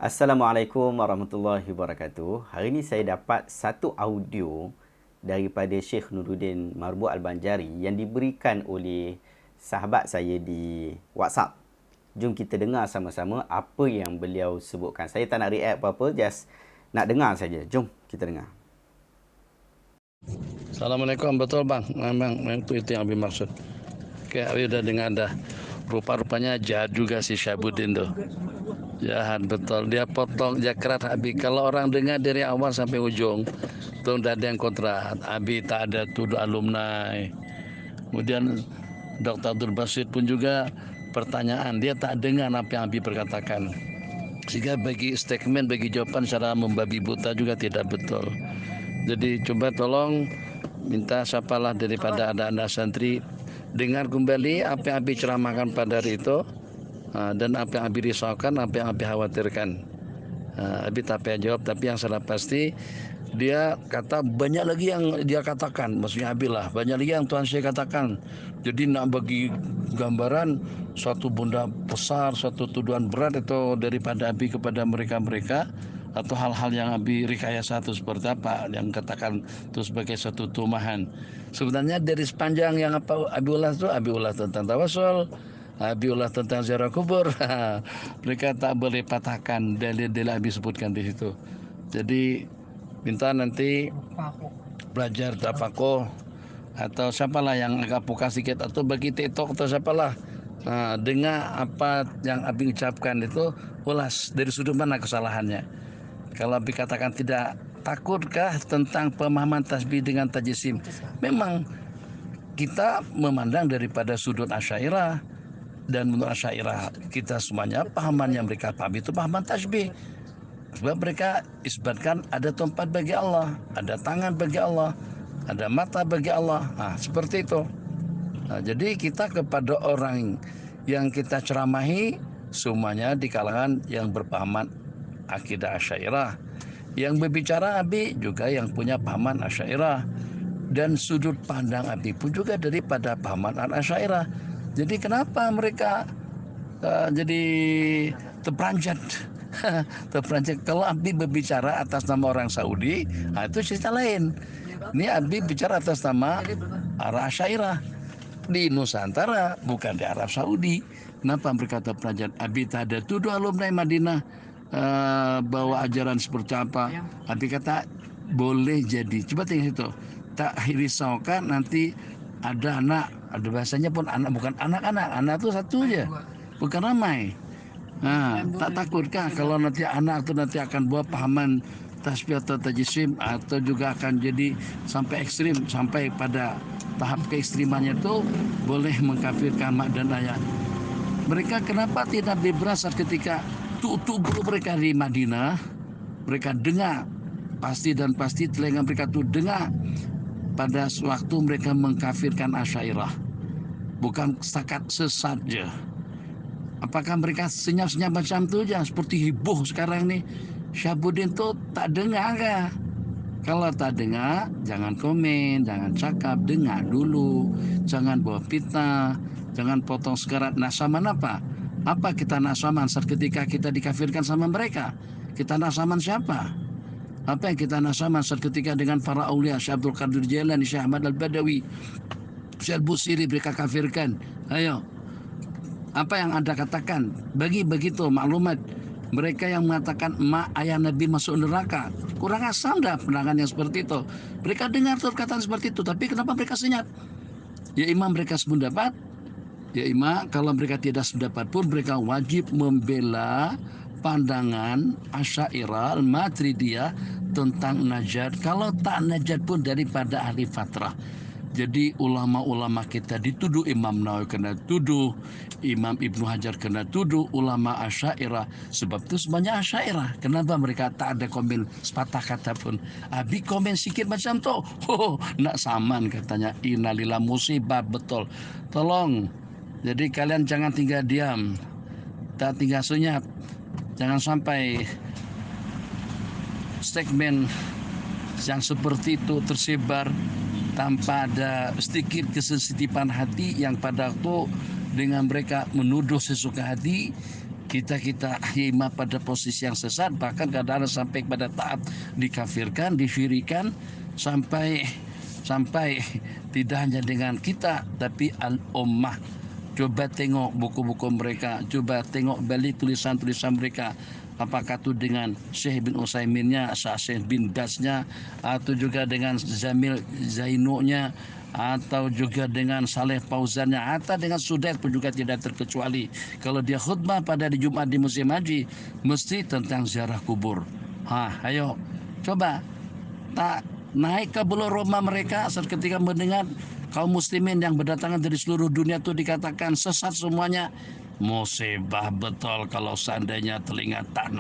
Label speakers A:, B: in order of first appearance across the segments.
A: Assalamualaikum warahmatullahi wabarakatuh. Hari ini saya dapat satu audio daripada Syekh Nuruddin Marbu Al-Banjari yang diberikan oleh sahabat saya di WhatsApp. Jom kita dengar sama-sama apa yang beliau sebutkan. Saya tak nak react apa-apa, just nak dengar saja. Jom kita dengar.
B: Assalamualaikum, betul bang. Memang itu yang Abi maksud. Kayak Abi udah dengar dah. Rupa-rupanya jahat juga si Syabuddin tuh. Jahat betul. Dia potong jakrat Abi. Kalau orang dengar dari awal sampai ujung, tuh udah ada yang kontra. Abi tak ada tuduh alumni. Kemudian Dr. Abdul Basit pun juga pertanyaan. Dia tak dengar apa yang Abi perkatakan. Sehingga bagi statement, bagi jawaban secara membabi buta juga tidak betul. Jadi coba tolong minta siapalah daripada anak-anak santri dengar kembali apa yang Abi ceramahkan pada hari itu, dan apa yang Abi risaukan, apa yang Abi khawatirkan. Abi tak payah jawab, tapi yang sudah pasti dia kata banyak lagi yang dia katakan, maksudnya Abi lah, banyak lagi yang Tuhan saya katakan. Jadi nak bagi gambaran suatu benda besar, suatu tuduhan berat itu daripada Abi kepada mereka-mereka, atau hal-hal yang Abi rekayasa itu seperti apa yang katakan itu sebagai satu tumahan. Sebenarnya dari sepanjang yang apa Abi ulas itu, Abi ulas tentang tawasul, Abi ulas tentang ziarah kubur. Mereka tak boleh patahkan dalil-dalil Abi sebutkan di situ. Jadi minta nanti belajar tafakuh, atau siapalah yang agak puka sedikit, atau bagi TikTok atau siapalah, dengar apa yang Abi ucapkan itu, ulas dari sudut mana kesalahannya. Kalau Abi katakan tidak takutkah tentang pemahaman tasbih dengan tajisim, memang kita memandang daripada sudut Asy'ariyah, dan menurut Asy'ariyah kita semuanya pahaman yang mereka pahami itu pahaman tasbih. Sebab mereka isbatkan ada tempat bagi Allah, ada tangan bagi Allah, ada mata bagi Allah. Seperti itu. Jadi kita kepada orang yang kita ceramahi semuanya di kalangan yang berpahaman akidah Asy'ariyah. Yang berbicara Abi juga yang punya pahaman Asy'ariyah, dan sudut pandang Abi pun juga daripada pahaman Asy'ariyah. Jadi kenapa mereka jadi terperanjat? Terperanjat. Kalau Abi berbicara atas nama orang Saudi, itu cerita lain. Ini Abi bicara atas nama arah Asy'ariyah di Nusantara, bukan di Arab Saudi. Kenapa mereka terperanjat? Abi tak ada tuduh alumni Madinah bawa ajaran seperti apa. Abi kata boleh jadi. Coba tinggal itu. Tak risaukan nanti ada anak, ada bahasanya pun anak, bukan anak-anak. Anak itu satu aja, bukan ramai. Tak takutkah kalau nanti anak itu nanti akan buat pahaman tasbih atau tajisim, atau juga akan jadi sampai ekstrim, sampai pada tahap keekstrimannya itu boleh mengkafirkan mak dan ayah. Mereka kenapa tidak berasa ketika tutup guru mereka di Madinah, mereka dengar pasti dan pasti telinga mereka itu dengar pada waktu mereka mengkafirkan Asy'ariyah, bukan setakat sesat je. Apakah mereka senyap-senyap macam tu aja seperti heboh sekarang ni? Syabuddin tu tak dengar ke? Kalau tak dengar, jangan komen, jangan cakap, dengar dulu. Jangan bawa fitnah, jangan potong segarat. Nasaman apa? Apa kita nasaman saat ketika kita dikafirkan sama mereka? Kita nasaman siapa? Apa yang kita nasaman saat ketika dengan para aulia, Syekh Abdul Qadir Jailani, Syekh Ahmad Al-Badawi, Syekh Al-Busiri mereka kafirkan? Ayo, apa yang Anda katakan? Bagi begitu maklumat. Mereka yang mengatakan mak ayah Nabi masuk neraka, kurang asam dah pandangan yang seperti itu. Mereka dengar perkataan seperti itu, tapi kenapa mereka senyap? Ya imam mereka sependapat, ya imam kalau mereka tidak sependapat pun mereka wajib membela pandangan Asy'ariyah Al-Maturidiyah tentang najat. Kalau tak najat pun daripada ahli fatrah. Jadi ulama-ulama kita dituduh, Imam Nawawi kena tuduh, Imam Ibnu Hajar kena tuduh, ulama Asy'ariyah. Sebab itu semuanya Asy'ariyah. Kenapa mereka tak ada komen sepatah kata pun? Abi komen sikit macam tu. Nak saman katanya. Innalillah, musibah betul. Tolong. Jadi kalian jangan tinggal diam. Tak tinggal senyap. Jangan sampai segmen yang seperti itu tersebar tanpa ada sedikit kesensitipan hati yang pada waktu dengan mereka menuduh sesuka hati, kita hima pada posisi yang sesat, bahkan kadang-kadang sampai pada tahap dikafirkan, disyirikan, sampai tidak hanya dengan kita tapi al-ummah. Coba tengok buku-buku mereka, coba tengok balik tulisan-tulisan mereka, apakah itu dengan Syekh bin Utsaiminnya, Syekh bin Baznya, atau juga dengan Zamil Zainunya, atau juga dengan Saleh Fauzannya, atau dengan Sudaid pun juga tidak terkecuali. Kalau dia khutbah pada di Jumat di musim haji, mesti tentang ziarah kubur. Ayo coba tak naik ke bulu roma mereka saat ketika mendengar kaum muslimin yang berdatangan dari seluruh dunia itu dikatakan sesat semuanya. Musibah betul kalau seandainya telinga tak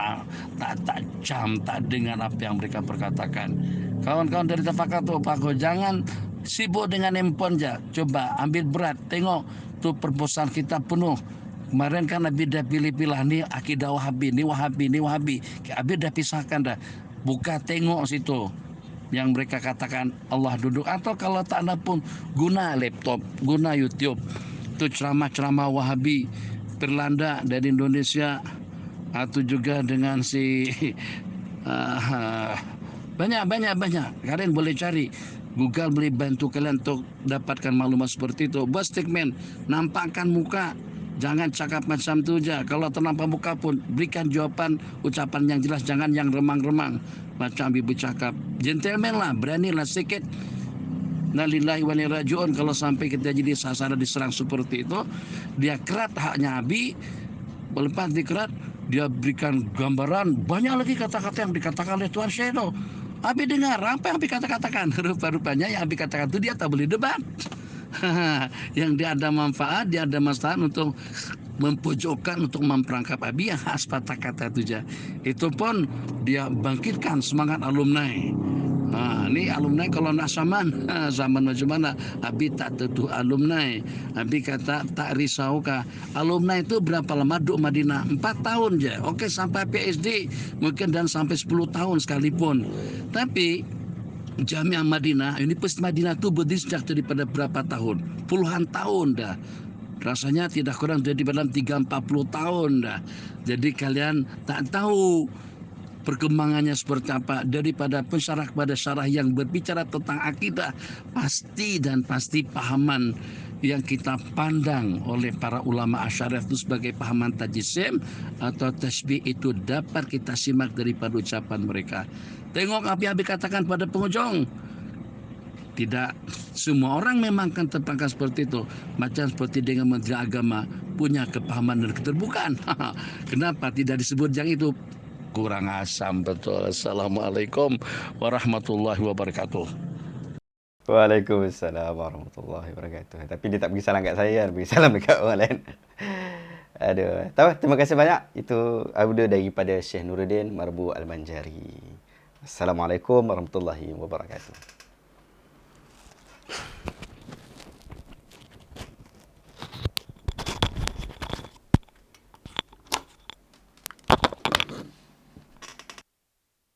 B: tajam, tak dengar apa yang mereka perkatakan. Kawan-kawan dari Tafakatul Pak, jangan sibuk dengan handphone aja. Coba ambil berat, tengok tuh perpustakaan kita penuh. Kemarin kan Nabi dah pilih-pilih nih akidah Wahabi, ni Wahabi, ni Wahabi. Nabi dah pisahkan dah. Buka tengok situ yang mereka katakan Allah duduk, atau kalau tak ada pun guna laptop, guna YouTube. Itu ceramah-ceramah Wahabi Berlanda dari Indonesia, atau juga dengan si banyak. Kalian boleh cari, Google boleh bantu kalian untuk dapatkan maklumat seperti itu. Buat statement, nampakkan muka, jangan cakap macam tu aja. Kalau ternampak muka pun berikan jawaban, ucapan yang jelas, jangan yang remang-remang macam Habib bercakap. Gentleman lah, beranilah sikit. Nalillahi wa inna ilaihi raji'un. Kalau sampai kita jadi sasaran diserang seperti itu, dia kerat haknya Habib. Lepas dikerat, dia berikan gambaran banyak lagi kata-kata yang dikatakan oleh Tuan Syekh itu. Habib dengar apa yang Habib katakan. Rupa-rupanya yang Habib katakan itu dia tak boleh debat. Yang dia ada manfaat, dia ada maslahat untuk mempojokkan, untuk memperangkap Habib yang khas patah kata itu saja. Itu pun dia bangkitkan semangat alumni. Ni alumni kalau nak zaman macam mana, Habib tak tentu alumni. Habib kata tak risau kah. Alumni itu berapa lama duduk Madinah? 4 tahun je. Okey, sampai PhD mungkin, dan sampai 10 tahun sekalipun. Tapi Jamiah Madinah, Universitas Madinah itu berdiri sejak daripada berapa tahun? Puluhan tahun dah. Rasanya tidak kurang dari dalam 30-40 tahun dah. Jadi kalian tak tahu perkembangannya seperti apa. Daripada pensyarah kepada syarah yang berbicara tentang akidah, pasti pahaman yang kita pandang oleh para ulama Asy'ariyah itu sebagai pahaman tajsim atau tasbih itu dapat kita simak daripada ucapan mereka. Tengok apa yang dikatakan pada penghujung. Tidak semua orang memang akan tertangkap seperti itu. Macam seperti dengan Menteri Agama punya kepahaman dan keterbukaan. Kenapa tidak disebut yang itu? Kurang asam betul. Assalamualaikum warahmatullahi wabarakatuh.
A: Waalaikumsalam warahmatullahi wabarakatuh. Tapi dia tak bagi salam kat saya, dia bagi salam dekat orang lain. Aduh. Terima kasih banyak. Itu audio daripada Syekh Nuruddin Marbu Al-Banjari. Assalamualaikum warahmatullahi wabarakatuh.